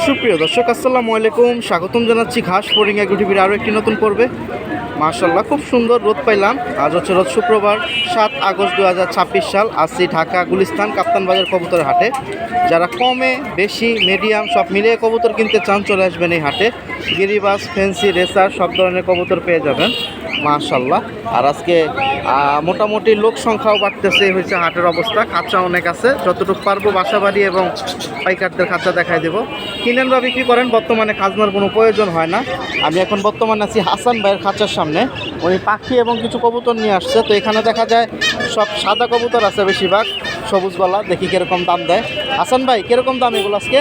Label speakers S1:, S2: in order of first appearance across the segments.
S1: সুপ্রিয় দর্শক আসসালামু আলাইকুম, স্বাগতম জানাচ্ছি ঘাস ফোরিং এগ্রো টিভির আরও একটি নতুন পর্বে। মাশাআল্লাহ খুব সুন্দর রোদ পাইলাম। আজ হচ্ছে রোজ শুক্রবার 7 আগস্ট 2026 সাল। আসছি ঢাকা গুলিস্তান কাপ্তান বাজার কবুতরের হাটে। যারা কমে বেশি মিডিয়াম সব মিলিয়ে কবুতর কিনতে চান চলে আসবেন এই হাটে। গিরিবাস, ফেন্সি, রেসার সব ধরনের কবুতর পেয়ে যাবেন মাশাআল্লাহ। আর আজকে মোটামুটি লোক সংখ্যাও বাড়তেছে, হয়েছে হাটের অবস্থা। খাঁচা অনেক আছে, যতটুকু পারবো বাসা বাড়ি এবং পাইকারদের খাঁচা দেখাই দেবো। কিনেন বা বিক্রি করেন, বর্তমানে খাজনার কোনো প্রয়োজন হয় না। আমি এখন বর্তমানে আছি হাসান ভাইয়ের খাঁচার সামনে। উনি পাখি এবং কিছু কবুতর নিয়ে আসছে। তো এখানে দেখা যায় সব সাদা কবুতর আছে বেশিরভাগ, সবুজ গলা। দেখি কীরকম দাম দেয়। হাসান ভাই কীরকম দাম এগুলো আজকে?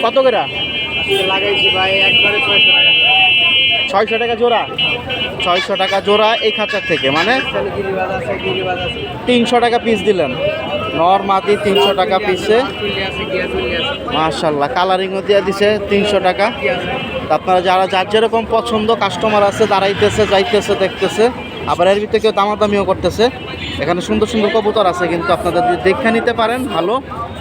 S1: কত করে
S2: লাগাইছি ভাই? একবারে
S1: 600 টাকা জোড়া। 600 টাকা জোড়া এই খাঁচার থেকে, মানে 300 টাকা পিস দিলেন। নর মাদি 300 টাকা পিসে মাশাআল্লাহ। কালারিংও দিয়ে দিছে 300 টাকা। আপনারা যারা যার যেরকম পছন্দ, কাস্টমার আছে দাঁড়াইতেছে, যাইতেছে, দেখতেছে, আবার এর ভিতরে কেউ দামাদামিও করতেছে। এখানে সুন্দর সুন্দর কবুতর আছে, কিন্তু আপনাদের যদি দেখে নিতে পারেন ভালো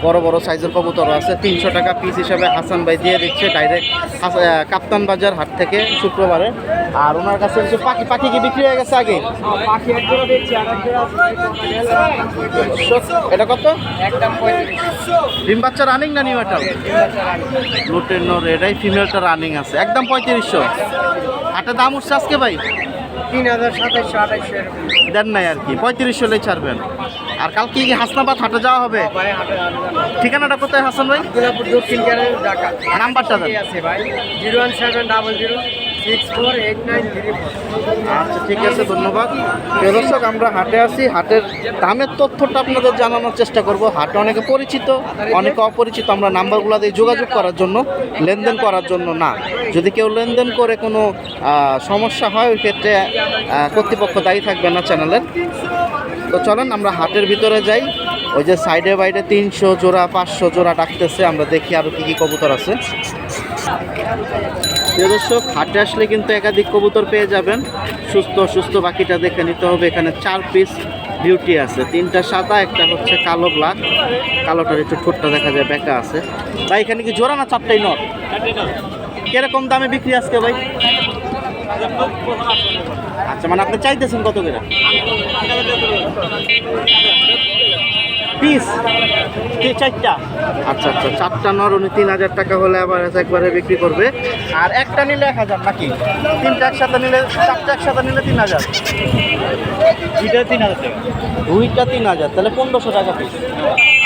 S1: বড় বড় সাইজের কবুতর আছে। 300 টাকা পিস হিসাবে হাসান ভাই দিয়ে দিচ্ছে ডাইরেক্ট কাপ্তান বাজার হাট থেকে শুক্রবারে। আর ওনার কাছে কিছু পাখি কি বিক্রি হয়ে গেছে আগে? এটা কত? ডিম বাচ্চা রানিং না নিউ এটাল? লুটের নর, এটাই ফিমেলটা রানিং আছে। একদম 3500। হাটের দাম উঠছে আজকে ভাই
S2: 3000, 2700, 2800
S1: দেন নাই আর কি, 3500 হলেই ছাড়বেন। আর কালকে কি হাসনাবাদ হাটে যাওয়া হবে? ঠিকানাটা কোথায় হাসান ভাই?
S2: দক্ষিণ ঢাকা।
S1: নাম্বারটা দেন।
S2: আছে ভাই 01700648934।
S1: আচ্ছা ঠিক আছে, ধন্যবাদ। প্রিয় দর্শক, আমরা হাটে আছি। হাটের দামের তথ্যটা আপনাদের জানানোর চেষ্টা করব। হাটে অনেকে পরিচিত, অনেকে অপরিচিত। আমরা নাম্বারগুলো দিয়ে যোগাযোগ করার জন্য, লেনদেন করার জন্য না। যদি কেউ লেনদেন করে কোনো সমস্যা হয়, ওই ক্ষেত্রে কর্তৃপক্ষ দায়ী থাকবে না চ্যানেলের। তো চলেন আমরা হাটের ভিতরে যাই। ওই যে সাইডে বাইরে 300 জোড়া 500 জোড়া ডাকতেছে, আমরা দেখি আরও কী কী কবুতর আছে। প্রিয় দর্শক, হাটে আসলে কিন্তু একাধিক কবুতর পেয়ে যাবেন। সুস্থ সুস্থ বাকিটা দেখে নিতে হবে। এখানে 4 পিস বিউটি আছে, 3টা সাদা, একটা হচ্ছে কালো ব্ল্যাক। কালোটার একটু ঠোঁটটা দেখা যায় বেঁকা আছে। ভাই এখানে কি জোড়া না 4টাই নর? কিরকম দামে বিক্রি আজকে ভাই? আচ্ছা, মানে আপনি চাইতেছেন কত করে পিস? 4টা। আচ্ছা আচ্ছা, 4টা নর উনি 3000 টাকা হলে আবার একবারে বিক্রি করবে। আর একটা নিলে 1000 নাকি? 3টা একসাথে নিলে, 4টা একসাথে নিলে 3000। দুইটা 3000 টাকা। দুইটা 3000, তাহলে 1500 টাকা পিস।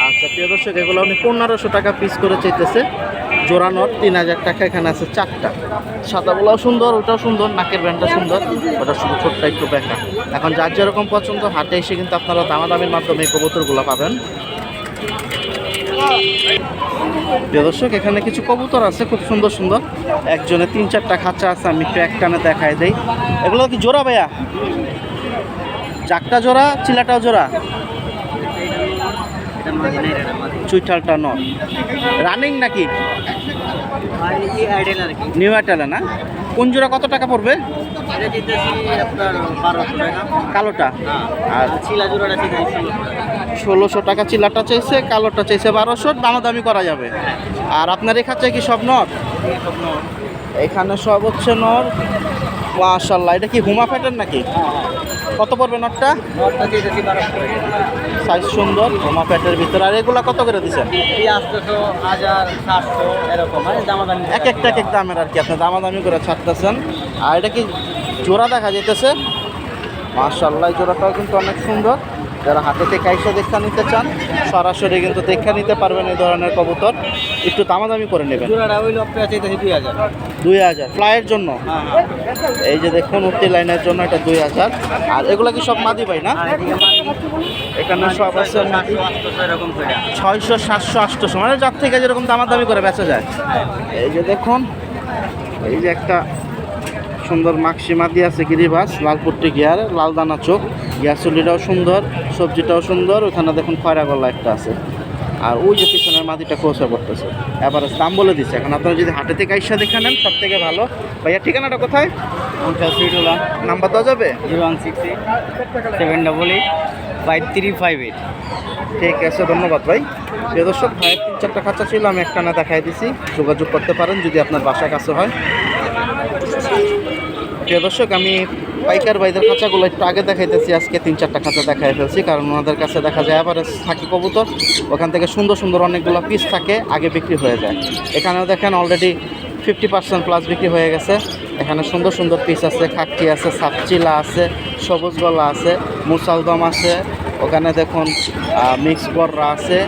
S1: আচ্ছা প্রিয় দর্শক, এগুলো উনি 1500 টাকা পিস করে চাইতেছে। জোড়া নট 3000 টাকা। এখানে আছে 4টা। সাদাগুলোও সুন্দর, ওটাও সুন্দর, নাকের ব্যান্ডটা সুন্দর, ওটা শুধু ঠোঁটটা একটু বেঁকা। এখন যার যেরকম পছন্দ হাটে এসে কিন্তু আপনারা দামাদামির মাধ্যমে এই কবুতরগুলো পাবেন। প্রিয় দর্শক, এখানে কিছু কবুতর আছে খুব সুন্দর সুন্দর। একজনে 3-4টা খাঁচা আছে, আমি একটু একটানে দেখাই দেই। এগুলো কি জোড়া ভাইয়া? চারটা জোড়া, চিলাটাও জোড়া? চুইঠালটা নর রানিং নাকি? নিউ আইটেলে না? কোন জোড়া কত টাকা পড়বে? কালোটা? আর 1600 টাকা চিলাটা চাইছে, কালোটা চাইছে 1200। দামাদামি করা যাবে। আর আপনার এই খাঁচায় কি সব নর? এখানে সব হচ্ছে নর। মাশাআল্লাহ, এটা কি হুমা ফ্যাটের নাকি? কত পড়বে নটটা? সাইজ সুন্দর, হুমা ফ্যাটের ভিতরে। আর এগুলা কত করে দিচ্ছেন? এক একটা এক এক দামের আর কি, আপনি দামাদামি করে ছাড়তেছেন। আর এটা কি জোড়া দেখা যেতেছে? মাশাআল্লাহ, এই জোড়াটাও কিন্তু অনেক সুন্দর। যারা হাতে থেকে আইসা দেখা নিতে চান সরাসরি কিন্তু দেখা নিতে পারবেন। এই ধরনের কবুতর একটু দামাদামি করে নেবেন। 2000 ফ্লাইয়ের জন্য। এই যে দেখুন উঠতি লাইনের জন্য এটা 2000। আর এগুলো কি সব মাদি ভাই না? এখানে সব আছে 600, 700, 800, মানে যার থেকে যেরকম দামাদামি করে বেচা যায়। এই যে দেখুন, এই যে একটা সুন্দর মাক্সিমা দিয়ে আছে গিরিবাস, লালপুট্টি গিয়ার, লাল দানা চোখ। গ্যাসুলিটাও সুন্দর, সবজিটাও সুন্দর। ওখানে দেখুন খয়রা গলা একটা আছে। আর ওই যে পিছনের মাদিটা খোঁজা পড়তেছে, এবারে দাম বলে দিচ্ছে। এখন আপনারা যদি হাটে থেকে আইসা দেখে নেন সব থেকে ভালো। ভাইয়া ঠিকানাটা কোথায়? নাম্বার দেওয়া যাবে?
S2: 0166-788-5358।
S1: ঠিক আছে, ধন্যবাদ ভাই। প্রিয় দর্শক, ভাইয়ের 3-4টা খাঁচা ছিল, আমি একটা না দেখাই দিছি, যোগাযোগ করতে পারেন যদি আপনার বাসার কাছে হয়। প্রিয় দর্শক, আমি পাইকার ভাইদের খাঁচাগুলো একটু আগে দেখাইতেছি, আজকে 3-4টা খাঁচা দেখাই ফেলছি, কারণ ওনাদের কাছে দেখা যায় অ্যাভারেজ থাকে কবুতর, ওখান থেকে সুন্দর সুন্দর অনেকগুলো পিস থাকে, আগে বিক্রি হয়ে যায়। এখানেও দেখেন অলরেডি 50% প্লাস বিক্রি হয়ে গেছে। এখানে সুন্দর সুন্দর পিস আছে, খাকটি আছে, সাপচিলা আছে, সবুজ গলা আছে, মুসালদম আছে, ওখানে দেখুন মিক্স বররা আছে,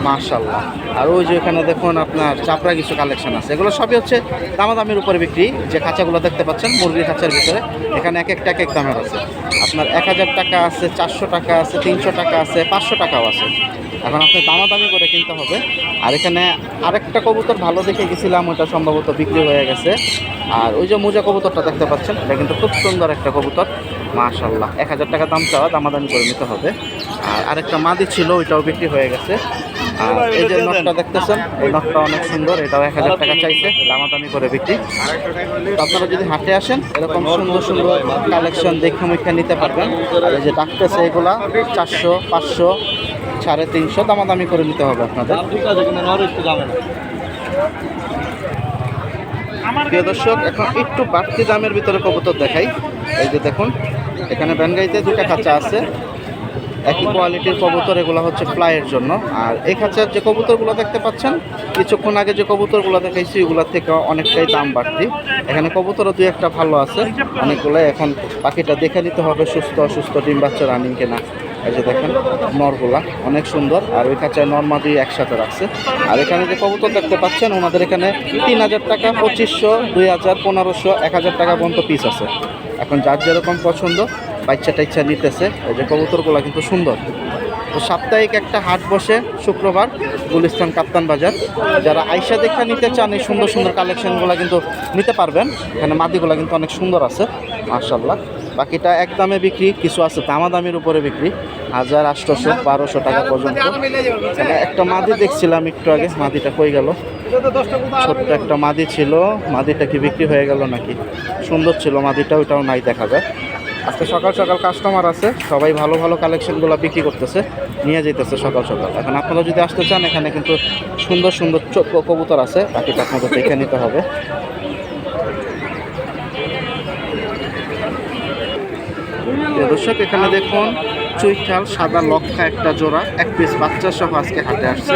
S1: মাশাল্লাহ। আর ওই যে এখানে দেখুন আপনার চাপড়া কিছু কালেকশন আছে, এগুলো সবই হচ্ছে দামাদামির উপরে বিক্রি। যে খাঁচাগুলো দেখতে পাচ্ছেন মুরগির খাঁচার ভিতরে, এখানে এক একটা এক এক দামের আছে। আপনার 1000 টাকা আছে, 400 টাকা আছে, 300 টাকা আছে, 500 টাকাও আছে। এখন আপনি দামাদামি করে কিনতে হবে। আর এখানে আরেকটা কবুতর ভালো দেখে গেছিলাম, ওটা সম্ভবত বিক্রি হয়ে গেছে। আর ওই যে মোজা কবুতরটা দেখতে পাচ্ছেন, এটা কিন্তু খুব সুন্দর একটা কবুতর, মাশাল্লাহ। 1000 টাকা দাম চাওয়া, দামাদামি করে নিতে হবে। আর আরেকটা মাদি ছিল, ওইটাও বিক্রি হয়ে গেছে। আর এই যে নটটা দেখতেছেন, এই নটটা অনেক সুন্দর, এটাও 1000 টাকা চাইছে, দামাদামি করে বিক্রি। তো আপনারা যদি হাটে আসেন এরকম সুন্দর সুন্দর কালেকশন দেখে মুখে নিতে পারবেন। আর এই যে ডাকতেছে এগুলা 400, 500, 350 দামাদামি করে নিতে হবে আপনাদের। প্রিয় দর্শক, এখন একটু বাড়তি দামের ভিতরে কবুতর দেখাই। এই যে দেখুন, এখানে ব্যানগাইতে 2টা খাঁচা আছে, একই কোয়ালিটির কবুতর, এগুলো হচ্ছে ফ্লাইয়ের জন্য। আর এই খাঁচার যে কবুতরগুলো দেখতে পাচ্ছেন, কিছুক্ষণ আগে যে কবুতরগুলো দেখাইছি ওগুলোর থেকে অনেকটাই দাম বাড়তি। এখানে কবুতরও 2-1টা ভালো আছে, অনেকগুলো। এখন পাখিটা দেখে নিতে হবে সুস্থ অসুস্থ, ডিম বাচ্চা রানিং কিনা। এই যে দেখেন নরগুলা অনেক সুন্দর, আর ওই খাঁচায় নর মাদি একসাথে রাখছে। আর এখানে যে কবুতর দেখতে পাচ্ছেন, ওনাদের এখানে 3000 টাকা, 2500, 2000, 1500, 1000 টাকা পর্যন্ত পিস আছে। এখন যার যেরকম পছন্দ বাচ্চা টাইচ্ছা নিতেছে। এই যে কবুতরগুলো কিন্তু সুন্দর। তো সাপ্তাহিক একটা হাট বসে শুক্রবার, গুলিস্তান কাপ্তান বাজার। যারা আইসা দেখা নিতে চান এই সুন্দর সুন্দর কালেকশনগুলো কিন্তু নিতে পারবেন। এখানে মাদিগুলো কিন্তু অনেক সুন্দর আছে, মাশাল্লাহ। বাকিটা এক দামে বিক্রি, কিছু আছে দামাদামির উপরে বিক্রি, 1000, 800, 1200 টাকা পর্যন্ত। এখানে একটা মাদি দেখছিলাম একটু আগে, মাদিটা কই গেল? ছোট্ট একটা মাদি ছিল, মাদিটা কি বিক্রি হয়ে গেল নাকি? সুন্দর ছিল মাদিটা, ওইটাও নাই দেখা যায়। আজকে সকাল সকাল কাস্টমার আছে, সবাই ভালো ভালো কালেকশনগুলো বিক্রি করতেছে, নিয়ে যেতেছে সকাল সকাল। এখন আপনারা যদি আসতে চান, এখানে কিন্তু সুন্দর সুন্দর কবুতর আছে, বাকিটা আপনাদের দেখে নিতে হবে। দর্শক, এখানে দেখুন চুইঠাল সাদা লক্ষা একটা জোড়া, 1 পিস বাচ্চা সহ আজকে হাটে আসছে,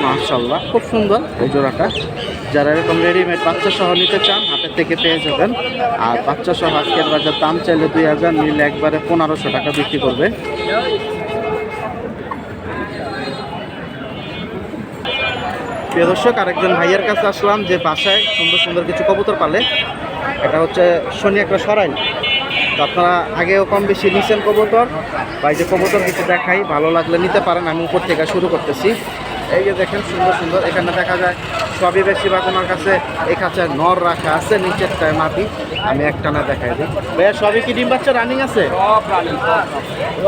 S1: মাশাল্লাহ খুব সুন্দর এই জোড়াটা। যারা এরকম রেডিমেড বাচ্চা সহ নিতে চান হাটের থেকে পেয়ে যাবেন। আর বাচ্চা সহ আজকের বাজার দাম চাইলে 2000, নিলে একবারে 1500 টাকা বিক্রি করবে। প্রিয় দর্শক, আরেকজন ভাইয়ের কাছে আসলাম যে বাসায় সুন্দর সুন্দর কিছু কবুতর পালে। এটা হচ্ছে শনি একটা সরাইল। তো আপনারা আগেও কম বেশি নিছেন কবুতর, বা এই যে কবুতর কিছু দেখাই, ভালো লাগলে নিতে পারেন। আমি উপর থেকে শুরু করতেছি। এই যে দেখেন সুন্দর সুন্দর, এখানে দেখা যায় সবই বেশিরভাগ ওনার কাছে এই খাঁচায় নর রাখা আছে, নিচেরটায় মাটি। আমি একটা না দেখাই দিই। ভাইয়া সবই কি ডিম বাচ্চা রানিং আছে?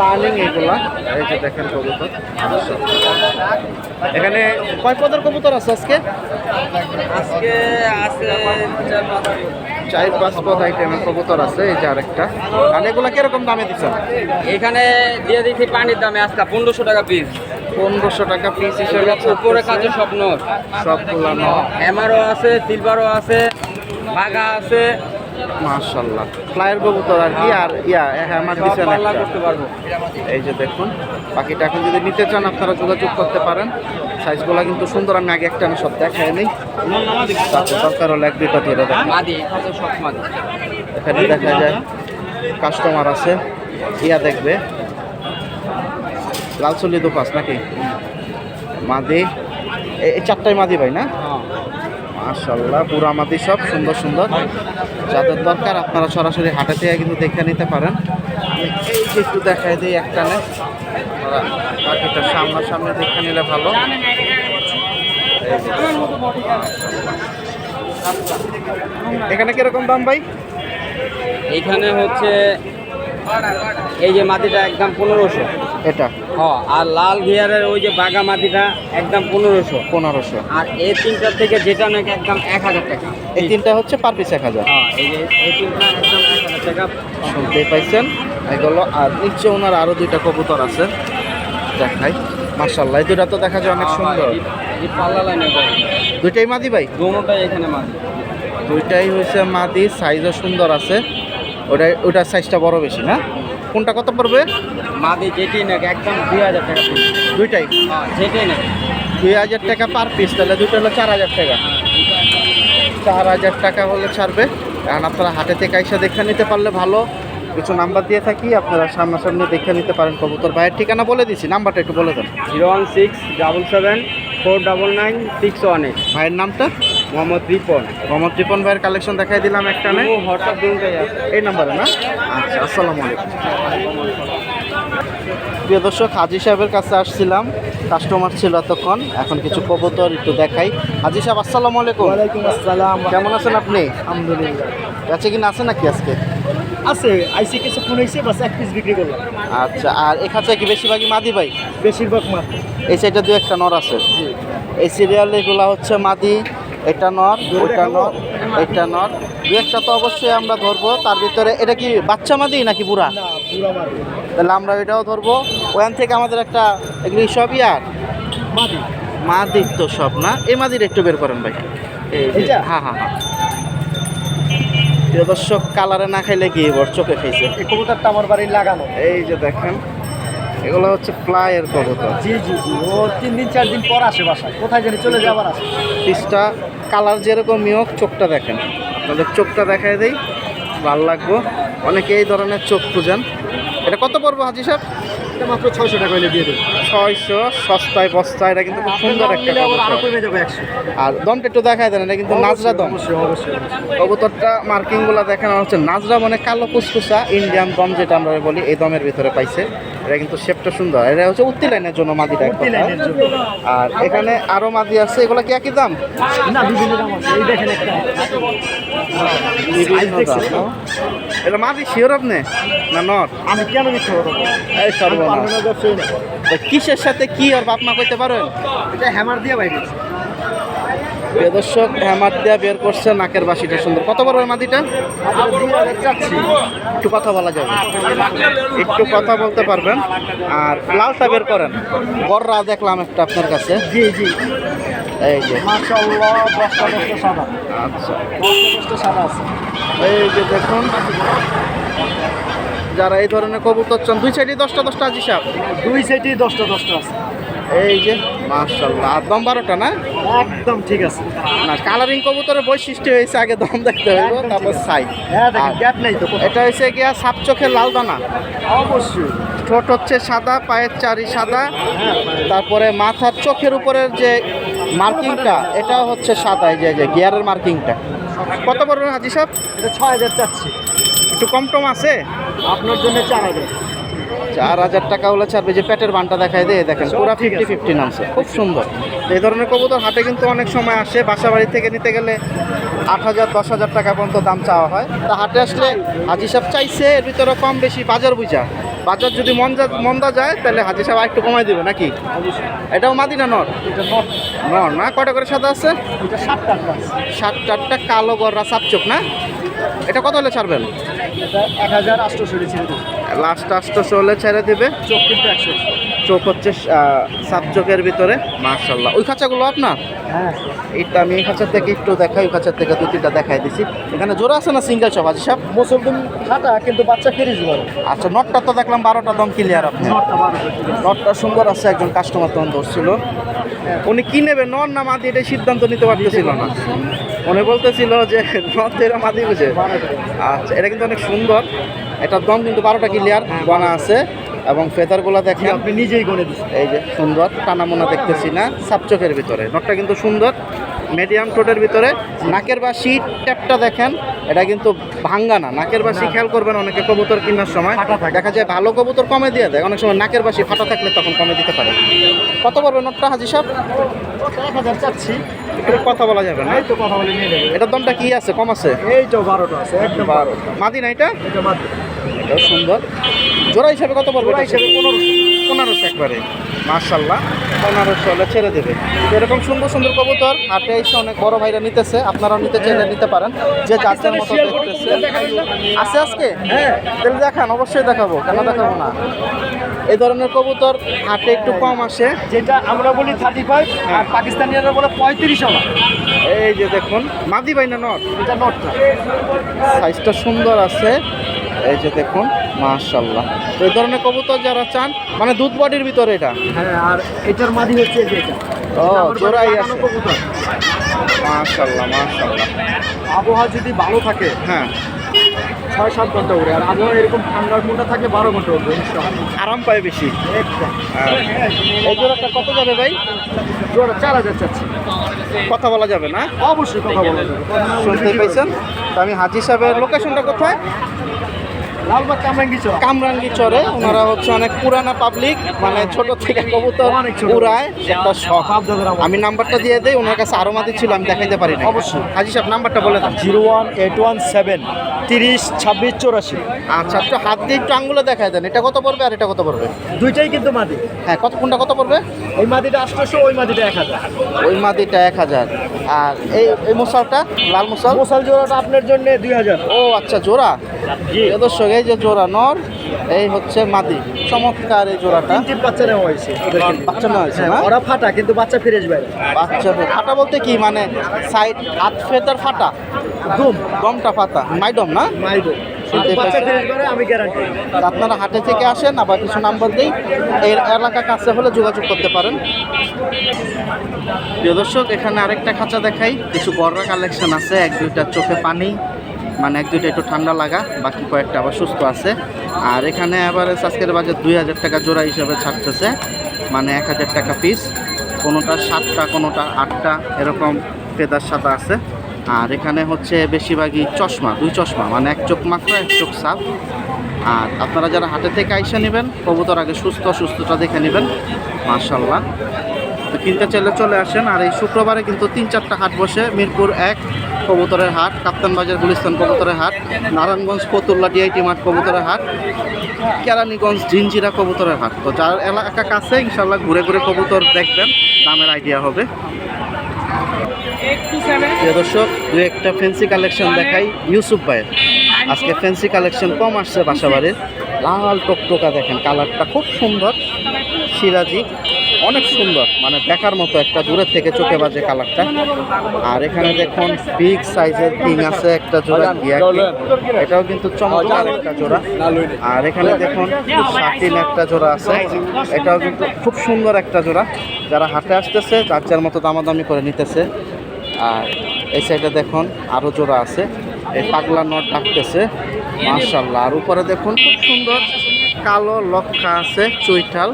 S1: রানিং এগুলা। এই যে দেখেন কবুতর, এখানে কয় পদের কবুতর আছে আজকে?
S2: আজকে আছে
S1: 4-5 পদ আইটেমের কবুতর আছে। এই যে আরেকটা। আর এগুলা কিরকম দামে দিচ্ছেন?
S2: এখানে দিয়ে দিচ্ছি পানির দামে আজকে 1500 টাকা পিস।
S1: 1500 টাকা পিস হিসেবে
S2: উপরে কাছে সব নর,
S1: সবগুলা নর।
S2: এমআরও আছে, সিলভারও আছে, বাঘা আছে,
S1: মাশাআল্লাহ। ফ্লাইয়ের কবুতর আর কি, আর আমার দিচ্ছেন
S2: পাল্লা
S1: একটা।
S2: করতে পারবো।
S1: এই যে দেখুন, পাখিটা এখন যদি নিতে চান আপনারা যোগাযোগ করতে পারেন। সাইজগুলো কিন্তু সুন্দর, আমি আগে একটা সব দেখাই নেই, তারপর দরকার হলে 1-2টা ধরে দেখেন।
S2: মাদি খাতে সব মাদি।
S1: এখানে দেখা যায় কাস্টমার আছে, দেখবে লালচল্লি দুপাস নাকি মাদি। এই 4টাই মাদি ভাই না? মাশাআল্লাহ, পুরা মাদি সব সুন্দর সুন্দর। যাদের দরকার আপনারা সরাসরি হাটে থেকে কিন্তু দেখে নিতে পারেন। আমি এই যে একটু দেখাই দিই একটানে, বাকিটা সামনাসামনি দেখে নিলে ভালো। এখানে কিরকম দাম ভাই?
S2: এইখানে হচ্ছে এই যে মাটিটা একদম 1500।
S1: এটা
S2: হ্যাঁ, আর লাল গিয়ারের ওই যে বাগা মাটিটা একদম 1500।
S1: 1500।
S2: আর এই তিনটার থেকে যেটা নাকি একদম 1000 টাকা।
S1: এই তিনটা হচ্ছে পার পিস 1000।
S2: হ্যাঁ, এই তিনটা একদম 1000 টাকা।
S1: শুনতেই পাইছেন এগুলো। আর নিচে ওনার আরো দুইটা কবুতর আছে, দেখাই। মাশাআল্লাহ, এই দুটা তো দেখা যায় অনেক সুন্দর।
S2: এই পাল্লা লাইনে
S1: দুইটাই মাদি ভাই?
S2: দোনোটাই এখানে মাদি।
S1: দুইটাই হয়েছে মাদি, সাইজও সুন্দর আছে। ওটার সাইজটা বড় বেশি না? কোনটা কত পড়বে?
S2: মাদি যেটি নাকি একদম 2000 টাকা পিস।
S1: দুইটাই
S2: হ্যাঁ, যেটাই নাকি
S1: 2000 টাকা পার পিস, তাহলে দুইটা হলো 4000 টাকা। 4000 টাকা হলে ছাড়বে। কারণ আপনারা হাটে থেকে এসে দেখে নিতে পারলে ভালো। কিছু নাম্বার দিয়ে থাকি, আপনারা সামনাসামনি দেখে নিতে পারেন কবুতর। ভাইয়ের ঠিকানা বলে দিছি, নাম্বারটা একটু বলে দেন।
S2: 01677749618।
S1: ভাইয়ের নামটা?
S2: মোহাম্মদ রিপন।
S1: মোহাম্মদ রিপন ভাইয়ের কালেকশন দেখাই দিলাম একটা নেই
S2: হোয়াটসঅ্যাপ দুটোই আছে।
S1: এই নাম্বারে না? আচ্ছা, আসসালামু আলাইকুম। প্রিয় দর্শক, হাজি সাহেবের কাছে আসছিলাম, কাস্টমার ছিল এতক্ষণ। এখন কিছু কবুতর একটু দেখাই। হাজি সাহেব, আসসালামু আলাইকুম।
S3: ওয়ালাইকুম আসসালাম।
S1: কেমন আছেন আপনি?
S3: আলহামদুলিল্লাহ
S1: বেচে কিনা আছে নাকি আজকে?
S3: আছে, আইসি কিছু ফোন হয়েছে, বাস এক পিস বিক্রি করলাম।
S1: আচ্ছা, আর এই খাঁচায় কি বেশিরভাগই মাদি ভাই?
S3: বেশিরভাগ মাত্র।
S1: এই সাইডে দু একটা নর আছে। এই সিরিয়াল এগুলা হচ্ছে মাদি, এটা নর, ওইটা নর, এটা নর। দু একটা তো অবশ্যই আমরা ধরবো। তার ভিতরে এটা কি বাচ্চা মাদি নাকি বুড়া?
S3: না, পুরা মাত্র
S1: তাহলে আমরা এটাও ধরবো। ওখান থেকে আমাদের একটা এগুলি সবই আর
S3: মাদি।
S1: মাদির তো সব না, এই মাদির একটু বের করেন ভাই। এই যে,
S3: এইটা?
S1: হ্যাঁ হ্যাঁ হ্যাঁ। প্রিয় দর্শক, কালারে না খাইলে কি ওর চোখে খাইছে।
S3: এই কবুতরটা আমার বাড়ির লাগানো।
S1: এই যে দেখেন, এগুলো হচ্ছে ফ্লাইয়ের কবুতর।
S3: জি জি জি, ও 3 দিন 4 দিন পর আসে বাসায়, কোথায় জানি চলে যাবার আসে।
S1: পিসটা কালার যেরকমই হোক, চোখটা দেখেন। আপনাদের চোখটা দেখাই দেই, ভালো লাগবো। অনেকে এই ধরনের চোখ খুঁজেন। এটা কত পড়বো হাজি সাহেব?
S3: এটা মাত্র 600 টাকা হইলে দিয়ে দেবো।
S1: 600, সস্তায় বস্তায়। এটা কিন্তু খুব সুন্দর একটা
S3: আরো
S1: কবুতর।
S3: কমে যাবে 100।
S1: আর দমটা একটু দেখাই দেন, এটা কিন্তু নাজরা দম।
S3: অবশ্যই অবশ্যই।
S1: কবুতরটা মার্কিংগুলো দেখানো হচ্ছে নাজরা, মানে কালো কুসকুসা ইন্ডিয়ান দম যেটা আমরা বলি, এই দমের ভিতরে পাইছে। এটা কিন্তু শেপটা সুন্দর। এটা হচ্ছে উত্তি লাইনের জন্য মাদিটা এক
S3: উত্তি
S1: কথা।
S3: লাইনের জন্য।
S1: আর এখানে আরো মাদি আছে, এগুলো কি একই দাম?
S3: না, বিভিন্ন দাম আছে। এই দেখেন একটা
S1: বিভিন্ন দাম, না? এটা মাদি শিওর আপনি না নর?
S3: আমি কেন মিথ্যা বলবো?
S1: এই সর্বনাশ।
S3: পারবো না, ব্যবসায়ী না।
S1: তো কিসের সাথে কি আর বাপ মা কইতে পারেন?
S3: এটা হ্যামার দিয়ে বাইরে গেছে।
S1: প্রিয় দর্শক, হ্যামার দেওয়া বের করছে, নাকের বাসিটা সুন্দর। কত বড় ওই মাদিটা?
S3: আপনার 2000 চাচ্ছি।
S1: একটু কথা বলা যাবে? একটু কথা বলতে পারবেন। আর লালটা বের করেন। বড়রা দেখলাম একটা আপনার কাছে।
S3: জি জি,
S1: এই যে,
S3: মাশাআল্লাহ, 10টা সাদা।
S1: আচ্ছা,
S3: 10টা সাদা আছে।
S1: এই যে দেখুন, যারা এই ধরনের কবুতর চান, দুই সাইডে 10টা 10টা হাজি সাহেব।
S3: দুই সাইডে 10টা আছে।
S1: এই যে মাশাআল্লাহ, আর দম 12টা না?
S3: একদম ঠিক আছে।
S1: না, কালারিং কবুতরের বৈশিষ্ট্য হয়েছে আগে দম দেখতে হইব,
S3: একদম
S1: তারপর
S3: ঠিক আছে।
S1: সাইজ।
S3: হ্যাঁ, দেখেন গ্যাপ নাই তো কোথাও।
S1: এটা হয়েছে গিয়া সাপ চোখের লাল দানা।
S3: অবশ্যই।
S1: ঠোঁট হচ্ছে সাদা, পায়ের চারি সাদা।
S3: হ্যাঁ,
S1: তারপরে মাথার চোখের উপরের যে মার্কিংটা, এটাও হচ্ছে সাদা। এই যে গিয়ারের মার্কিংটা। কত পড়বে হাজি সাহেব?
S3: এটা 6000 চাচ্ছি।
S1: একটু কম টম আছে?
S3: আপনার জন্য 4000।
S1: 4000 টাকা হলে ছাড়বে। যে পেটের বানটা দেখায় দিয়ে দেখেন,
S3: সব
S1: পুরা
S3: ঠিক আছে।
S1: 50-50 নামছে, খুব সুন্দর। তো এই ধরনের কবুতর হাটে কিন্তু অনেক সময় আসে। বাসা বাড়ি থেকে নিতে গেলে 8000, 10,000 টাকা পর্যন্ত দাম চাওয়া হয়। তা হাটে আসলে হাজি সাহেব চাইছে এর ভিতরে কম বেশি বাজার বুঝা। বাজার যদি মন্দা যায়, তাহলে হাজি সাহেব একটু কমাই দিবে নাকি?
S3: অবশ্যই।
S1: এটাও মাদি না নর?
S3: এটা নট।
S1: নর না? কয়টা করে সাদা আছে?
S3: এটা 7টা আছে।
S1: 7-8টা কালো গররা সাপচোক না? এটা কত হলে ছাড়বেন?
S3: এটা 1800 ছেড়ে দেবো।
S1: লাস্ট 800 হলে ছেড়ে দিবে।
S3: চোখ কিন্তু 100।
S1: চোখ হচ্ছে সাপচোকের ভিতরে। মাশাআল্লাহ, ওই খাঁচাগুলো আপনার?
S3: হ্যাঁ,
S1: এইটা আমি এই খাঁচার থেকে একটু দেখাই, ওই খাঁচার থেকে 2-3টা দেখাই দিছি। এখানে জোড়া আছে না সিঙ্গেল সব হাজি সাহেব?
S3: মুসলমান খাটা কিন্তু বাচ্চা ফেরিস বলে।
S1: আচ্ছা, নটটা তো দেখলাম 12টা দম ক্লিয়ার আপনি।
S3: নটটা 12টা ঠিক আছে।
S1: নটটা সুন্দর আছে। একজন কাস্টমার তখন ধরছিল, উনি কি নেবে নর না মাদি, এটা সিদ্ধান্ত নিতে পারতেছিল না। উনি বলতেছিল যে নর এরা মাদি বুঝে।
S3: 12টা।
S1: আচ্ছা, এটা কিন্তু অনেক সুন্দর। এটার দম কিন্তু 12টা ক্লিয়ার গনা আছে। এবং ফেদারগুলো দেখেন,
S3: আপনি নিজেই গনে দিচ্ছেন।
S1: এই যে সুন্দর টানামোনা দেখতেছি না, সাপচোখের ভিতরে। নটটা কিন্তু সুন্দর, মিডিয়াম ঠোঁটের ভিতরে। নাকের বাসি ট্যাপটা দেখেন, এটা কিন্তু ভাঙ্গা না। নাকের বাসি খেয়াল করবেন, অনেকে কবুতর কেনার সময়
S3: ফাটা থাকে।
S1: দেখা যায় ভালো কবুতর কমে দিয়ে দেয়, অনেক সময় নাকের বাসি ফাটা থাকলে তখন কমে দিতে পারে। কত পড়বে নটটা হাজি সাহেব?
S3: 1000 চাচ্ছি।
S1: একটু কথা বলা যাবে না?
S3: এই তো কথা বলে নিয়ে নেবে।
S1: এটার দামটা কি আছে, কম আছে?
S3: এই তো 12টা আছে, একদম 12।
S1: মাদি না এটা?
S3: এটা মাত্র।
S1: এটাও সুন্দর। জোড়া হিসাবে কত পড়বে?
S3: জোড়া হিসেবে
S1: 1500 একবারে। মাশাআল্লাহ 1500 হলে ছেড়ে দেবে। এরকম সুন্দর সুন্দর কবুতর হাটে এসে অনেক বড় ভাইরা নিতেছে, আপনারাও নিতে চাইলে নিতে পারেন, যে যার যার মতো দেখতেছে। আছে আজকে?
S3: হ্যাঁ,
S1: তাহলে দেখান, অবশ্যই দেখাবো, কেন দেখাবো না। এই ধরনের কবুতর হাটে একটু কম আসে।
S3: যেটা আমরা বলি 35 আর পাকিস্তানিরা বলে 35 ওলা।
S1: এই যে দেখুন, মাদি ভাই না নট?
S3: এটা নটটা।
S1: সাইজটা সুন্দর আছে। এই যে দেখুন, মাশাআল্লাহ। তো এই ধরনের কবুতর যারা চান, মানে দুধ বডির ভিতরে এটা।
S3: হ্যাঁ, আর এটার মাদি হচ্ছে এই যে এটা।
S1: ও,
S3: আমার বাড়ির
S1: জোড়াই
S3: লাগানো
S1: আছে।
S3: কবুতর।
S1: মাশাআল্লাহ মাশাআল্লাহ।
S3: আবহাওয়া যদি ভালো থাকে
S1: হ্যাঁ,
S3: 6-7 ঘন্টা উড়ে, আর আবহাওয়া এরকম ঠান্ডার মধ্যে থাকে 12 ঘন্টা উড়বে ইনশাআল্লাহ।
S1: আরাম পায় বেশি।
S3: একদম।
S1: হ্যাঁ। এই জোড়াটা কত যাবে ভাই?
S3: জোড়া 4000 চাচ্ছি।
S1: কথা বলা যাবে না?
S3: অবশ্যই কথা বলা যাবে।
S1: শুনতে পাইছেন? তো আমি হাজি সাহেবের লোকেশনটা কোথায়?
S3: লালবাগ কামরাঙ্গি চর।
S1: কামরাঙ্গি চরে। ওনারা হচ্ছে অনেক পুরানা পাবলিক, মানে ছোট থেকে কবুতর
S3: অনেক ছোট।
S1: উড়ায়, একটা শখ।
S3: বাপ-দাদার আমল।
S1: আমি নাম্বারটা দিয়ে দেই, ওনার কাছে আরো মাদি ছিল, আমি দেখাইতে পারি না।
S3: অবশ্যই।
S1: হাজি সাহেব নাম্বারটা বলে দেন।
S3: 01817 30 26 84।
S1: আচ্ছা, একটু হাত দিয়ে একটু আঙ্গুলে দেখাই দেন, এটা কত পড়বে আর এটা কত পড়বে?
S3: দুইটাই কিন্তু মাদি।
S1: হ্যাঁ, কোনটা কত পড়বে?
S3: এই মাদিটা 800, ওই মাদিটা 1000।
S1: ওই মাদিটা 1000, আর এই মশালটা লাল মশাল?
S3: মশাল জোড়াটা আপনার জন্য 2000।
S1: ও আচ্ছা, জোড়া।
S3: জি।
S1: দর্শক, এই যে জোড়া নর, এই হচ্ছে মাদি। চমৎকার এই জোড়াটা।
S3: 3 বাচ্চা নেওয়া হয়েছে ওদের কিন্তু।
S1: বাচ্চা নেওয়া হয়েছে
S3: হ্যাঁ,
S1: না?
S3: ওরা ফাটা কিন্তু বাচ্চা ফিরেজ বাইরে।
S1: বাচ্চা ফাটা বলতে কি, মানে সাইড হাত ফেতার ফাটা, দমটা ফাটা, মাইডম না?
S3: মাইদো। কিন্তু
S1: শুনতে
S3: বাচ্চা
S1: পাইছেন?
S3: ফিরেজ বাইরে আমি গ্যারান্টি।
S1: আপনারা হাটে থেকে আসেন, আবার কিছু নাম্বার দিই, এই এলাকা কাছে হলে যোগাযোগ করতে পারেন। প্রিয় দর্শক, এখানে আরেকটা খাঁচা দেখাই। কিছু গররা কালেকশন আছে, 1-2টা চোখে পানি, মানে 1-2টা একটু ঠান্ডা লাগা, বাকি কয়েকটা আবার সুস্থ আছে। আর এখানে আবার আজকের বাজার 2000 টাকা জোড়া হিসাবে ছাড়তেছে, মানে 1000 টাকা পিস। কোনোটা 7টা, কোনোটা 8টা, এরকম ফেদার সাদা আছে। আর এখানে হচ্ছে বেশিরভাগই চশমা, 2 চশমা, মানে 1 চোখ মাত্র, 1 চোখ সাফ। আর আপনারা যারা হাটে থেকে আইসা নেবেন, কবুতর আগে সুস্থতা দেখে নেবেন। মাশাআল্লাহ। তো কিনতে চাইলে চলে আসেন। আর এই শুক্রবারে কিন্তু 3-4টা হাট বসে। মিরপুর 1 কবুতরের হাট, কাপ্তান বাজার গুলিস্তান কবুতরের হাট, নারায়ণগঞ্জ ফতুল্লা ডিআইটি মাঠ কবুতরের হাট, কেরানীগঞ্জ জিঞ্জিরা কবুতরের হাট। তো যার এলাকা কাছে ইনশাল্লাহ ঘুরে ঘুরে কবুতর দেখবেন, দামের আইডিয়া হবে। প্রিয় দর্শক, 2-1টা ফ্যান্সি কালেকশন দেখাই ইউসুফ ভাইয়ের। আজকে ফ্যান্সি কালেকশন কম আসছে বাসাবাড়ির। লাল টকটকা দেখেন, কালারটা খুব সুন্দর, সিরাজি, অনেক সুন্দর, মানে দেখার মতো, একটা দূরের থেকে চোখে বাজে কালারটা। আর এখানে দেখুন বিগ সাইজের কিং আছে একটা জোড়া, গিয়া কিং, এটাও কিন্তু চমৎকার একটা জোড়া। আর এখানে দেখুন শাটিন একটা জোড়া আছে, এটাও কিন্তু খুব সুন্দর একটা জোড়া। যারা হাটে আসতেছে যার যার মতো দামাদামি করে নিতেছে। আর এই সাইডে দেখুন আরও জোড়া আছে, এই পাগলা নট ডাকতেছে, মাশাআল্লাহ। আর উপরে দেখুন খুব সুন্দর কালো লক্ষা আছে, চৈঠাল,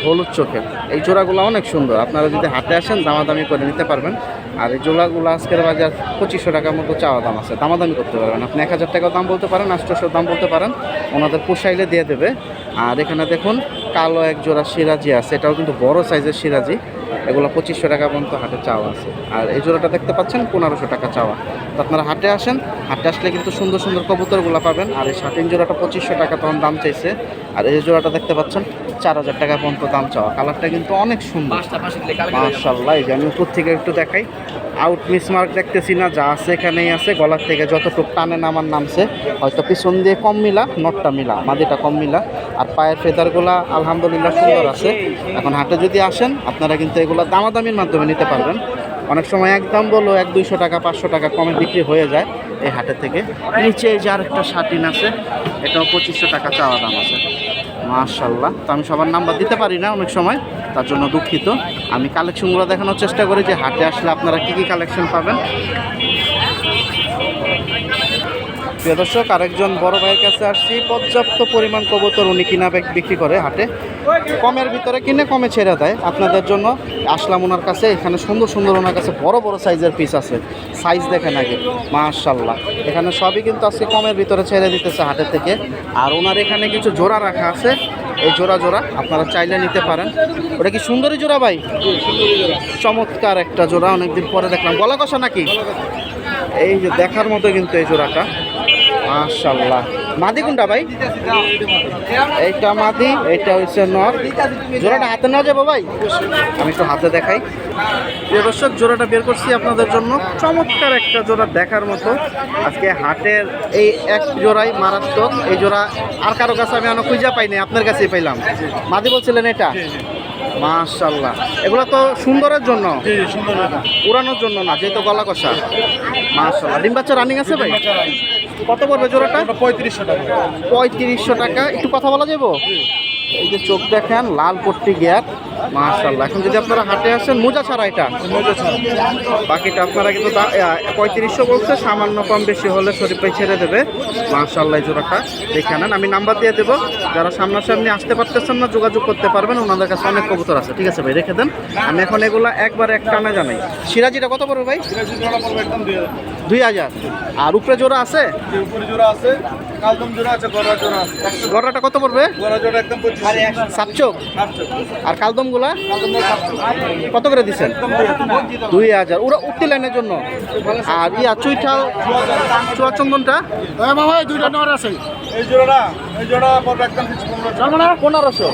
S1: হলুদ চোখের। এই জোড়াগুলো অনেক সুন্দর, আপনারা যদি হাটে আসেন দামাদামি করে নিতে পারবেন। আর এই জোড়াগুলো আজকের বাজার 2500 টাকার মতো চাওয়া দাম আছে, দামাদামি করতে পারবেন। আপনি 1000 টাকাও দাম বলতে পারেন, 800 দাম বলতে পারেন, ওনাদের পোষাইলে দিয়ে দেবে। আর এখানে দেখুন কালো এক জোড়া সিরাজি আছে, এটাও কিন্তু বড় সাইজের সিরাজি, এগুলো 2500 টাকা পর্যন্ত হাটে চাওয়া আছে। আর এই জোড়াটা দেখতে পাচ্ছেন 1500 টাকা চাওয়া। তো আপনারা হাটে আসেন, হাটে আসলে কিন্তু সুন্দর সুন্দর কবুতরগুলো পাবেন। আর এই শাটিন জোড়াটা 2500 টাকা তখন দাম চাইছে। আর এই জোড়াটা দেখতে পাচ্ছেন 4000 টাকা পর্যন্ত দাম চাওয়া। কালারটা কিন্তু অনেক সুন্দর, মাশাআল্লাহ। এই যে আমি উপর থেকে একটু দেখাই, আউট মিসমার্ক দেখতেছি না, যা আছে এখানেই আছে। গলার থেকে যতটুকু টানে নামার নামছে, হয়তো পিছন দিয়ে কম মিলা, নটটা মিলা, মাদিটা কম মিলা। আর পায়ের ফেদারগুলা আলহামদুলিল্লাহ সুন্দর আছে। এখন হাটে যদি আসেন আপনারা কিন্তু এগুলো দামাদামির মাধ্যমে নিতে পারবেন। অনেক সময় একদম বলো 100-200 টাকা 500 টাকা কমে বিক্রি হয়ে যায় এই হাটে থেকে। নিচে এই যে আরেকটা শাটিন আছে, এটাও 2500 টাকা চাওয়া দাম আছে, মাশাআল্লাহ। তো আমি সবার নাম্বার দিতে পারি না অনেক সময়, তার জন্য দুঃখিত। আমি কালেকশনগুলো দেখানোর চেষ্টা করি যে হাটে আসলে আপনারা কী কী কালেকশন পাবেন। প্রিয় দর্শক, আরেকজন বড় ভাইয়ের কাছে আসছি, পর্যাপ্ত পরিমাণ কবুতর উনি কিনা বিক্রি করে হাটে, কমের ভিতরে কিনে কমে ছেড়ে দেয়। আপনাদের জন্য আসলাম ওনার কাছে। এখানে সুন্দর সুন্দর ওনার কাছে বড় বড় সাইজের পিস আছে, সাইজ দেখেন আগে, মাশাআল্লাহ। এখানে সবই কিন্তু আজকে কমের ভিতরে ছেড়ে দিতেছে হাটে থেকে। আর ওনার এখানে কিছু জোড়া রাখা আছে, এই জোড়া আপনারা চাইলে নিতে পারেন। ওটা কি সুন্দরী জোড়া ভাই? চমৎকার একটা জোড়া, অনেকদিন পরে দেখলাম। গলা কষা নাকি? এই যে দেখার মতো কিন্তু এই জোড়াটা, মাশাআল্লাহ, মাদি কোনটা ভাই? এইটা মাদি, এইটা হচ্ছে নর। জোড়াটা হাতে নেওয়া যাবো ভাই? আমি একটু হাতে দেখাই। প্রিয় দর্শক, জোড়াটা বের করছি আপনাদের জন্য। চমৎকার একটা জোড়া দেখার মতো। আজকে হাটের এই এক জোড়াই মারাত্মক। এই জোড়া আর কারো কাছে আমি এখনো খুঁজে পাইনি, আপনার কাছেই পাইলাম। মাদি বলছিলেন এটা? মাশাআল্লাহ। এগুলো তো সুন্দরের জন্য, উড়ানোর জন্য না, যেহেতু গলা কষা। মাশাআল্লাহ। ডিম বাচ্চা রানিং আছে ভাই? কত পড়বে জোড়াটা?
S3: 3500 টাকা।
S1: 3500 টাকা। একটু কথা বলা যাবো? এই যে চোখ দেখেন, লাল পট্টি গিয়ার। মাশাআল্লাহ। এখন যদি আপনারা হাটে আসেন, মোজা ছাড়া এটা, বাকিটা আপনারা কিন্তু 3500 বলছে, সামান্য কম বেশি হলে শরীফ ভাই ছেড়ে দেবে। মাশাআল্লাহ। এই জোড়াটা দেখে নেন, আমি নাম্বার দিয়ে দেবো। যারা সামনাসামনি আসতে পারতেছেন না, যোগাযোগ করতে পারবেন, ওনাদের কাছে অনেক কবুতর আছে। ঠিক আছে ভাই, রেখে দেন। আমি এখন এগুলা একবার এক টানা জানাই। সিরাজিটা কত পড়বে ভাই? 2000। আর উপরে জোড়া আছে?
S3: উপরে জোড়া আছে, কালদম জোড়া আছে, গড়া জোড়া আছে।
S1: গড়াটা কত পড়বে?
S3: গড়া জোড়া একদম 2500।
S1: সাতচোক।
S3: 700।
S1: আর কালদমগুলা
S3: কালদম 700।
S1: কত করে দিচ্ছেন? 2000। ওরা উঠতি লাইনের জন্য। আর ইয়া চুইঠাল চুয়াচন্দনটা?
S3: মামা দুইটা নর আছে। এই জোড়া পড়বে একদম
S1: 1500।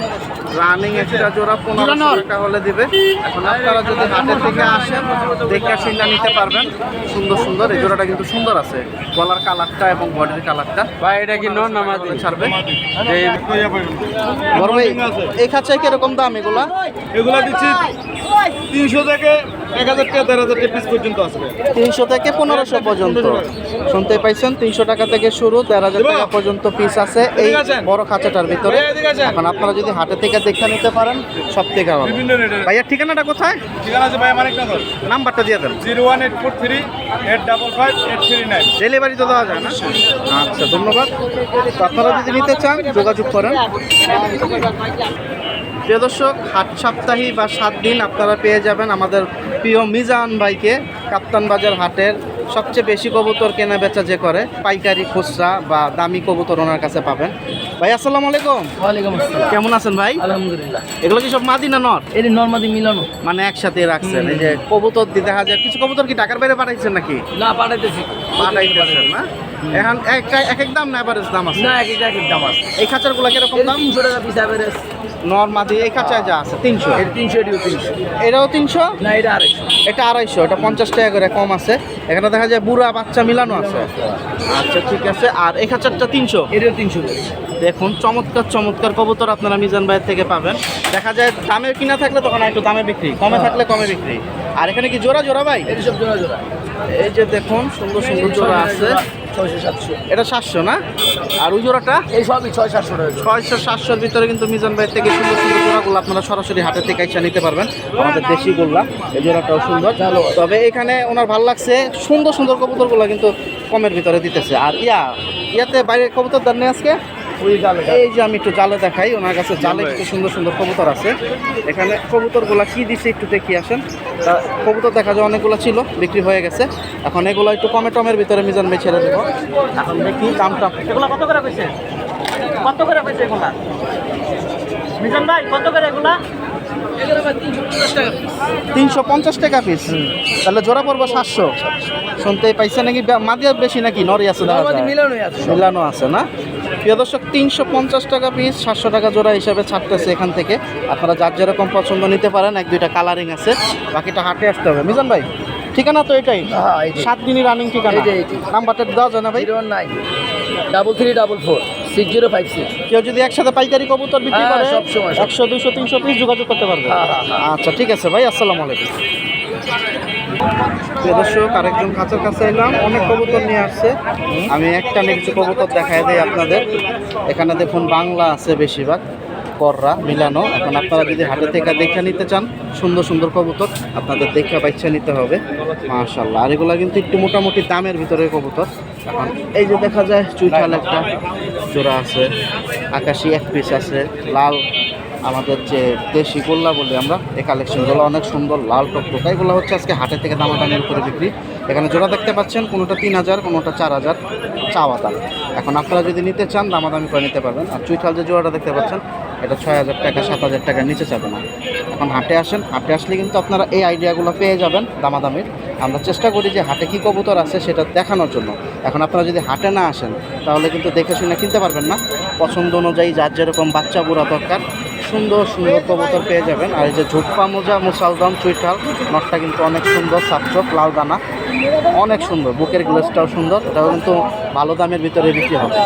S1: রানিং একটা জোড়া 1500 টাকা হলে দিবে। এখন আপনারা যদি হাটের থেকে আসেন, দেখে শুনে নিতে পারবেন। সুন্দর সুন্দর এই জোড়াটা কিন্তু সুন্দর আছে, গলার কালারটা এবং বডির কালারটা।
S2: ভাই এটা কি নন না মাদি?
S1: ছাড়বে
S2: এই
S1: বড় ভাই। এই খাঁচায় কিরকম দাম এগুলা?
S3: এগুলা দিচ্ছি 300 থেকে 1000 টাকা 1500 টাকা পিস পর্যন্ত আসবে।
S1: 300 থেকে 1500 পর্যন্ত। শুনতে পাইছেন, 300 টাকা থেকে শুরু, 13000 টাকা পর্যন্ত পিস আছে এই বড় খাঁচাটার ভিতরে। এখন আপনারা যদি হাটে থেকে দেখে নিতে পারেন, সব থেকে ভালো।
S3: বিভিন্ন রেটের।
S1: ভাইয়ার ঠিকানাটা কোথায়?
S3: ঠিকানা আছে ভাই মানিকনগর।
S1: নাম্বারটা দিয়ে দেন।
S3: 01843 855 839।
S1: ডেলিভারি তো দেওয়া যায় না? আচ্ছা, ধন্যবাদ। তো আপনারা যদি নিতে চান, যোগাযোগ করেন। প্রিয় দর্শক, হাট সাপ্তাহিক বা 7 দিন আপনারা পেয়ে যাবেন আমাদের প্রিয় মিজান ভাইকে। কাপ্তান বাজার হাটের সবচেয়ে বেশি কবুতর কেনা বেচা যে করে, পাইকারি, খুচরা বা দামি কবুতর ওনার কাছে পাবেন। ভাই আসসালামু আলাইকুম।
S4: ওয়ালাইকুম আসসালাম।
S1: কেমন আছেন ভাই?
S4: আলহামদুলিল্লাহ।
S1: এগুলো কি সব মাদি না নর?
S4: এটি নর্মাদি মিলানো।
S1: মানে একসাথে রাখছেন? এই যে কবুতর দিয়ে দেখা যায়, কিছু কবুতর কি ঢাকার বাইরে পাঠাইছেন নাকি?
S4: না পাঠাইতেছি।
S1: পাঠাইতেছেন না? এখন এক এক দাম না এভারেজ দাম আছে?
S4: না এক এক দাম আছে।
S1: এই খাঁচারগুলো কিরকম দাম?
S4: 300 টাকা পিস অ্যাভারেজ।
S1: নর মাদি এই খাঁচায় যা আছে 300।
S4: এর 300 এটিও 300।
S1: এটাও 300?
S4: না এটা 250।
S1: এটা 250। এটা 50 টাকা করে কম আছে। এখানে দেখা যায় বুড়া বাচ্চা মিলানো আছে। আচ্ছা ঠিক আছে। আর এই খাঁচারটা 300?
S4: এটিও 300 করে।
S1: দেখুন, চমৎকার চমৎকার কবুতর আপনারা মিজান ভাইয়ের থেকে পাবেন। দেখা যায় দামে কিনা থাকলে তখন একটু দামে বিক্রি, কমে থাকলে কমে বিক্রি। আর এখানে কি জোড়া জোড়া ভাই?
S4: এটি সব জোড়া জোড়া।
S1: এই যে দেখুন, সুন্দর সুন্দর জোড়া আছে।
S4: 600-700।
S1: এটা 700 না? আর ওই জোড়াটা
S4: এই সবই 600-700 টাকা।
S1: 600-700-র ভিতরে কিন্তু মিজান ভাই থেকে সুন্দর সুন্দর জোড়াগুলো আপনারা সরাসরি হাটের থেকে এসে নিতে পারবেন। আমাদের দেশি গোল্লা, এই জোড়াটাও সুন্দর। তবে এখানে ওনার ভালো লাগছে, সুন্দর সুন্দর কবুতরগুলো কিন্তু কমের ভিতরে দিতেছে। আর ইয়াতে বাইরে কবুতর দান নেই আজকে। এই যে আমি একটু জালে দেখাই, ওনার কাছে জালে একটু সুন্দর সুন্দর কবুতর আছে। এখানে কবুতরগুলো কি দিছে একটু দেখি আসেন। তা কবুতর দেখা যায় অনেকগুলো ছিল, বিক্রি হয়ে গেছে। এখন এগুলো একটু কমে টমের ভিতরে মিজান ভাই ছেড়ে দেবো। এখন দেখি দামটা। এগুলো কত করে কইছে? কত করে কইছে এগুলা মিজান ভাই? কত করে এগুলা? 350 টাকা পিস। তাহলে জোড়া পড়বো 700। শুনতেই পাইছে নাকি? মাদিয়া বেশি নাকি নরই আছে?
S4: নর্মাদি মিলানোই আছে।
S1: মিলানো আছে না? প্রিয় দর্শক, 350 টাকা পিস, 700 টাকা জোড়া হিসাবে ছাড়তেছে এখান থেকে। আপনারা যার যেরকম পছন্দ নিতে পারেন। 1-2টা কালারিং আছে, বাকিটা হাটে আসতে হবে। মিজান ভাই ঠিকানা তো এটাই?
S4: হ্যাঁ এটাই।
S1: 7 দিনই রানিং ঠিকানা।
S4: এইটাই।
S1: নাম্বারটা দেওয়া যায় না ভাই?
S4: 019-3344-6056।
S1: কেউ যদি একসাথে পাইকারি কবুতর বিক্রি
S4: হ্যাঁ,
S1: করে
S4: সবসময়।
S1: 100, 200, 300 পিস যোগাযোগ করতে পারবে।
S4: হ্যাঁ, হ্যাঁ, হ্যাঁ।
S1: আচ্ছা ঠিক আছে ভাই, আসসালামু আলাইকুম। প্রিয় দর্শক, আরেকজন খাঁচার কাছে এলাম, অনেক কবুতর নিয়ে আসছে। আমি একটা কিছু কবুতর দেখাই দেই আপনাদের। এখানে দেখুন বাংলা আছে বেশিরভাগ, কররা মিলানো। এখন আপনারা যদি হাটে থেকে দেখে নিতে চান, সুন্দর সুন্দর কবুতর আপনাদের দেখে বাচ্চা নিতে হবে। মাশাআল্লাহ। আর এগুলা কিন্তু একটু মোটামুটি দামের ভিতরে কবুতর। এখন এই যে দেখা যায় চুইঠাল একটা জোড়া আছে, আকাশি এক পিস আছে, লাল আমাদের যে দেশি গোল্লা বলি আমরা, এই কালেকশনগুলো অনেক সুন্দর, লাল টকটকা। এগুলো হচ্ছে আজকে হাটে থেকে দামাদামের উপরে বিক্রি। এখানে জোড়া দেখতে পাচ্ছেন, কোনোটা 3000, কোনোটা 4000 চাওয়া দাম। এখন আপনারা যদি নিতে চান, দামাদামি করে নিতে পারবেন। আর চুইঠাল যে জোড়াটা দেখতে পাচ্ছেন, এটা 6,000 টাকা 7,000 টাকার নিচে যাবে না। এখন হাটে আসেন, হাটে আসলে কিন্তু আপনারা এই আইডিয়াগুলো পেয়ে যাবেন দামাদামির। আমরা চেষ্টা করি যে হাটে কী কবুতর আছে সেটা দেখানোর জন্য। এখন আপনারা যদি হাটে না আসেন তাহলে কিন্তু দেখে শুনে কিনতে পারবেন না। পছন্দ অনুযায়ী যার যেরকম বাচ্চা বুড়া দরকার সুন্দর সুন্দর কবুতর পেয়ে যাবেন। আর এই যে ঝুটপা মোজা মুসালদম চুইটাল নটটা কিন্তু অনেক সুন্দর, সাপচোপ লাল দানা অনেক সুন্দর, বুকের গ্লেসটাও সুন্দর। এটাও কিন্তু ভালো দামের ভিতরে বিক্রি হবে।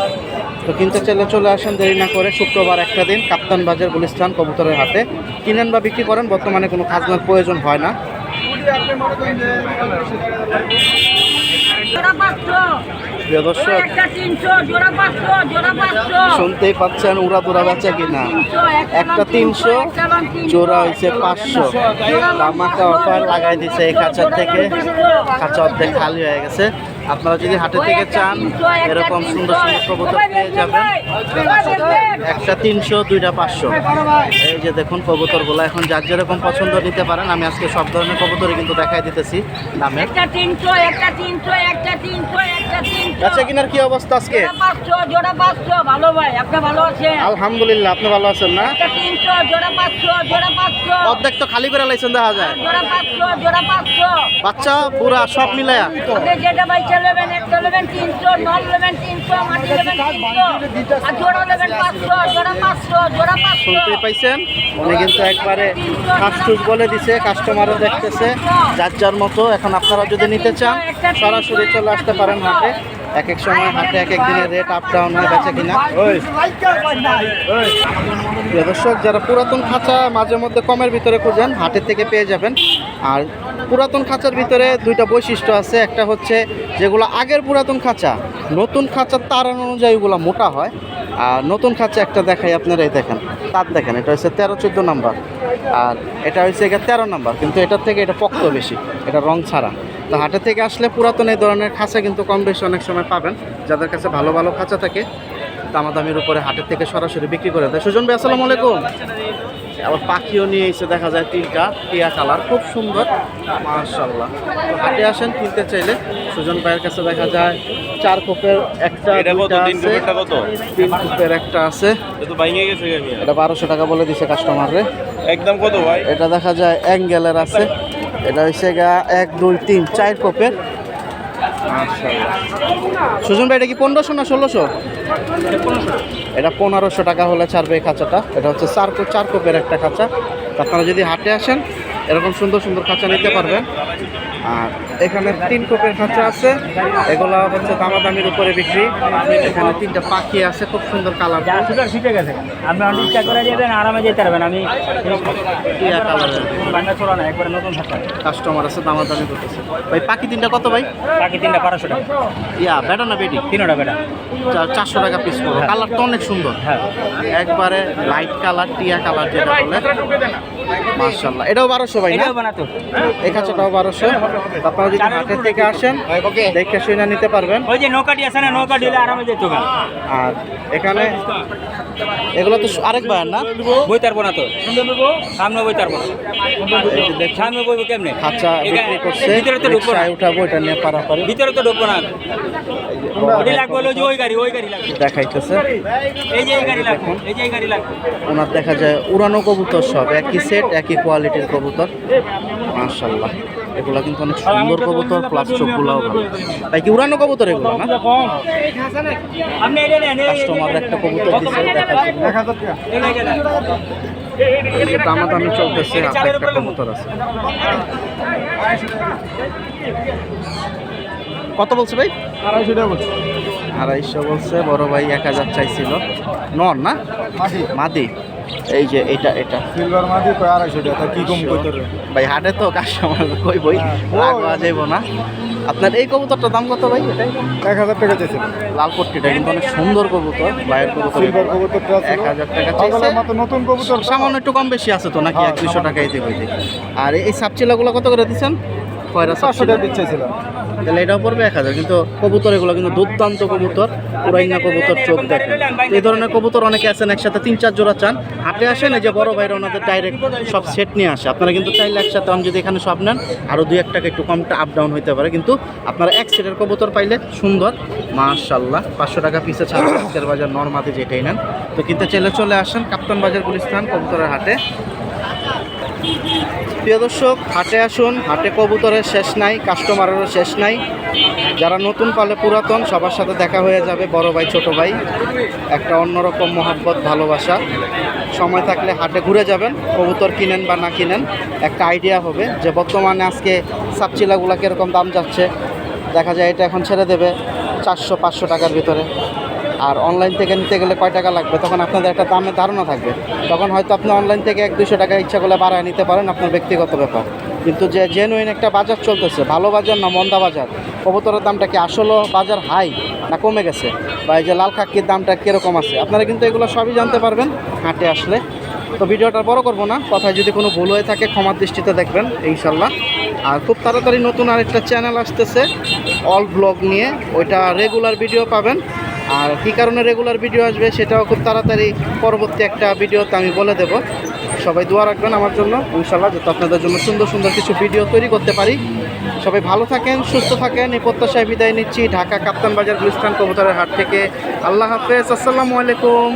S1: তো কিনতে চাইলে চলে আসেন দেরি না করে। শুক্রবার একটা দিন কাপ্তান বাজার গুলিস্তান কবুতরের হাটে কিনেন বা বিক্রি করেন, বর্তমানে কোনো খাজনার প্রয়োজন হয় না। প্রিয় দর্শক, শুনতেই পাচ্ছেন উড়া দুরা বেচা কিনা। একটা 300, জোড়া হয়েছে 500। ধামাকা অফার লাগাই দিছে এই খাঁচার থেকে। খাঁচা অর্ধেক খালি হয়ে গেছে। আপনারা যদি হাটে থেকে চান এরকম সুন্দর সুন্দর কবুতর পেয়ে যাবেন। একটা 300, দুইটা 500। এই যে দেখুন কবুতরগুলো, এখন যার যেরকম পছন্দ নিতে পারেন। আমি আজকে সব ধরনের কবুতরই কিন্তু দেখাই দিতেছি দামে। আচ্ছা, কিনার কি অবস্থা আজকে? আলহামদুলিল্লাহ, আপনি ভালো আছেন না? অর্ধেক তো খালি করে লাইছেন দেখা যায়। বাচ্চা পুরা সব মিলায়া শুনতে পাইছেন, উনি কিন্তু একবারে কাস্টুস বলে দিছে। কাস্টমারও দেখতেছে যার যার মতো। এখন আপনারা যদি নিতে চান সরাসরি চলে আসতে পারেন হাটে। এক এক সময় হাটে এক এক দিনের রেট আপ ডাউন হয় বেচা কিনা। প্রিয় দর্শক, যারা পুরাতন খাঁচা মাঝে মধ্যে কমের ভিতরে খুঁজেন হাটের থেকে পেয়ে যাবেন। আর পুরাতন খাঁচার ভিতরে দুইটা বৈশিষ্ট্য আছে। একটা হচ্ছে যেগুলো আগের পুরাতন খাঁচা, নতুন খাঁচার তার অনুযায়ী ওগুলো মোটা হয়। আর নতুন খাঁচা একটা দেখাই আপনারা, এই দেখেন তার দেখেন, এটা হচ্ছে 13-14 নাম্বার। আর এটা হচ্ছে 13 নাম্বার, কিন্তু এটার থেকে এটা পক্ত বেশি, এটা রং ছাড়া। তো হাটে থেকে আসলে পুরাতন এই ধরনের খাঁচা কিন্তু কম বেশি অনেক সময় পাবেন। যাদের কাছে ভালো ভালো খাঁচা থাকে দামাদামির উপরে হাটের থেকে সরাসরি বিক্রি করে দেয়। সুজন ভাই আসসালামু আলাইকুম। আবার পাখিও নিয়ে এসে দেখা যায় 3টা টিয়া কালার, খুব সুন্দর মাশাআল্লাহ। তো হাটে আসেন কিনতে চাইলে সুজন ভাইয়ের কাছে দেখা যায় 4 কোপের একটা, 3 কোপের একটা আছে। এটা 1200 টাকা বলে দিছে কাস্টমাররে।
S5: একদম কত ভাই?
S1: এটা দেখা যায় অ্যাঙ্গেলের আছে। এটা হচ্ছে 1, 2, 3, 4 কোপের। মাশাআল্লাহ। সুজন ভাই এটা কি 1500 না 1600? এটা 1500 টাকা হলে ছাড়বে এই খাঁচাটা। এটা হচ্ছে 4 কোপের একটা খাঁচা। আপনারা যদি হাটে আসেন এরকম সুন্দর সুন্দর খাঁচা নিতে পারবেন। আর এখানে 3 কোপের খাঁচা আছে, এগুলো হচ্ছে দামাদামির উপরে বিক্রি। এখানে 3টা পাখি আছে, খুব সুন্দর কালার।
S3: শিখে গেছে, আপনি অনেকটা করে যাবেন, আরামে যেতে পারবেন। আমি
S1: টিয়া কালারের
S3: বাংলা চলো না, একবারে নতুন থাকা
S1: কাস্টমার আছে, দামাদামি করতেছে। ভাই পাখি 3টা কত ভাই?
S3: বাকি 3টা 1200 টাকা।
S1: বেটা না বেটি?
S3: 3টা বেটা।
S1: 400 টাকা পিস পড়ো। কালার তো অনেক সুন্দর,
S3: হ্যাঁ
S1: একবারে লাইট কালার, টিয়া কালার যেটা বলে। মাশাআল্লাহ। এটাও 1200 ভাই না?
S3: এটাও বানাতো।
S1: এই খাঁচাটাও 1200। আপনারা যদি হাটের থেকে আসেন দেখে শুনে নিতে পারবেন।
S3: ওই যে নৌকাটি আছে না, নৌকা দিলে আরামে যেত গা।
S1: আর এখানে এগুলো তো আরেক ভাই না?
S3: বই তারবো না তো, সামনে বই তারবো না, সামনে বইবো কেমনে?
S1: খাঁচা বিক্রি করছে,
S3: ভিতরে তো ঢুকবো না,
S1: রিকশায় উঠাবো, এটা নিয়ে পারাপারি
S3: ভিতরে তো ঢুকবো না। ওই লাগবে হলো যে ওই গাড়ি লাগবে,
S1: দেখাইতেছে।
S3: এই যে এই গাড়ি লাগবে, এই যে এই গাড়ি লাগবে।
S1: ওনার দেখা যায় উড়ানো কবুতর সব একই সেট, একই কোয়ালিটির কবুতর। মাশাআল্লাহ, এগুলা কিন্তু অনেক সুন্দর কবুতর, প্লাস চোখগুলাও ভালো। ভাই কি উড়ানো কবুতর এগুলো না?
S3: আপনি এটা নেন,
S1: কাস্টমার একটা কবুতর দিছে দেখার জন্য। দামাদামি চলতেছে, হাতে একটা কবুতর আছে। কত বলছে ভাই?
S3: 250 টাকা বলছে।
S1: 250 বলছে, বড় ভাই 1000 চাইছিল। নর না মাদি? এই যে এটা
S3: সিলভার মাদি 250 টাকা, কি কম কইতে
S1: ভাই হাটে তো কাস্টমার কই বই লাগা যাইব না। আপনার এই কবুতরটার দাম কত ভাই?
S3: 1000 টাকা চাইছে।
S1: লাল পট্টিটা কিন্তু অনেক সুন্দর কবুতর, ভাইয়ের কবুতর।
S3: সিলভার কবুতরটা
S1: 1000 টাকা চাইছে।
S3: মতো নতুন কবুতর
S1: সামান্য একটু কম বেশি আছে তো নাকি? 100-200 টাকা দিতে হইতে। আর এই সাপচিলাগুলো কত করে দিচ্ছেন? কয়রা
S3: 500 টাকা দিচ্ছে ছিল।
S1: তাহলে এটাও পড়বে 1000। কিন্তু কবুতর এগুলো কিন্তু দুর্দান্ত কবুতর, পুরাইনা কবুতর, চোখ দেখেন। এই ধরনের কবুতর অনেকে আছেন একসাথে 3-4 জোড়া চান, হাটে আসেন এই যে বড় ভাইরা ওনাদের ডাইরেক্ট সব সেট নিয়ে আসে। আপনারা কিন্তু চাইলে একসাথে যদি এখানে সব নেন আরও 2-1 টাকা একটু কমটা আপ ডাউন হতে পারে, কিন্তু আপনারা এক সেটের কবুতর পাইলে সুন্দর মাশাআল্লাহ 500 টাকা পিসে ছাড়বে আজকের বাজার নরমাদি যেটাই নেন। তো কিনতে চাইলে চলে আসেন কাপ্তান বাজার গুলিস্তান কবুতরের হাটে। প্রিয় দর্শক, হাটে আসুন, হাটে কবুতরের শেষ নাই, কাস্টমারেরও শেষ নাই। যারা নতুন পালে পুরাতন সবার সাথে দেখা হয়ে যাবে, বড় ভাই ছোট ভাই, একটা অন্যরকম মহব্বত ভালোবাসা। সময় থাকলে হাটে ঘুরে যাবেন, কবুতর কিনেন বা না কিনেন একটা আইডিয়া হবে যে বর্তমানে আজকে সাপচিলাগুলো কীরকম দাম যাচ্ছে। দেখা যায় এটা এখন ছেড়ে দেবে 400-500 টাকার ভিতরে, আর অনলাইন থেকে নিতে গেলে কয় টাকা লাগবে তখন আপনাদের একটা দামের ধারণা থাকবে। তখন হয়তো আপনি অনলাইন থেকে 100-200 টাকা ইচ্ছা করলে বাড়ায় নিতে পারেন, আপনার ব্যক্তিগত ব্যাপার। কিন্তু যে জেনুইন একটা বাজার চলতেছে, ভালো বাজার না মন্দা বাজার, কবুতরের দামটা কি আসলে বাজার হাই না কমে গেছে, বা এই যে লাল কাকির দামটা কীরকম আছে, আপনারা কিন্তু এগুলো সবই জানতে পারবেন হাটে আসলে। তো ভিডিওটা বড় করব না, কথায় যদি কোনো ভুল হয়ে থাকে ক্ষমার দৃষ্টিতে দেখবেন ইনশাল্লাহ। আর খুব তাড়াতাড়ি নতুন আরেকটা চ্যানেল আসতেছে অল ব্লগ নিয়ে, ওইটা রেগুলার ভিডিও পাবেন। আর কী কারণে রেগুলার ভিডিও আসবে সেটাও খুব তাড়াতাড়ি পরবর্তী একটা ভিডিওতে আমি বলে দেব। সবাই দোয়া রাখবেন আমার জন্য ইনশাল্লাহ, যাতে আপনাদের জন্য সুন্দর সুন্দর কিছু ভিডিও তৈরি করতে পারি। সবাই ভালো থাকেন, সুস্থ থাকেন, এই প্রত্যাশায় বিদায় নিচ্ছি ঢাকা কাপ্তান বাজার গুলিস্তান কবুতরের হাট থেকে। আল্লাহ হাফেজ, আসসালামু আলাইকুম।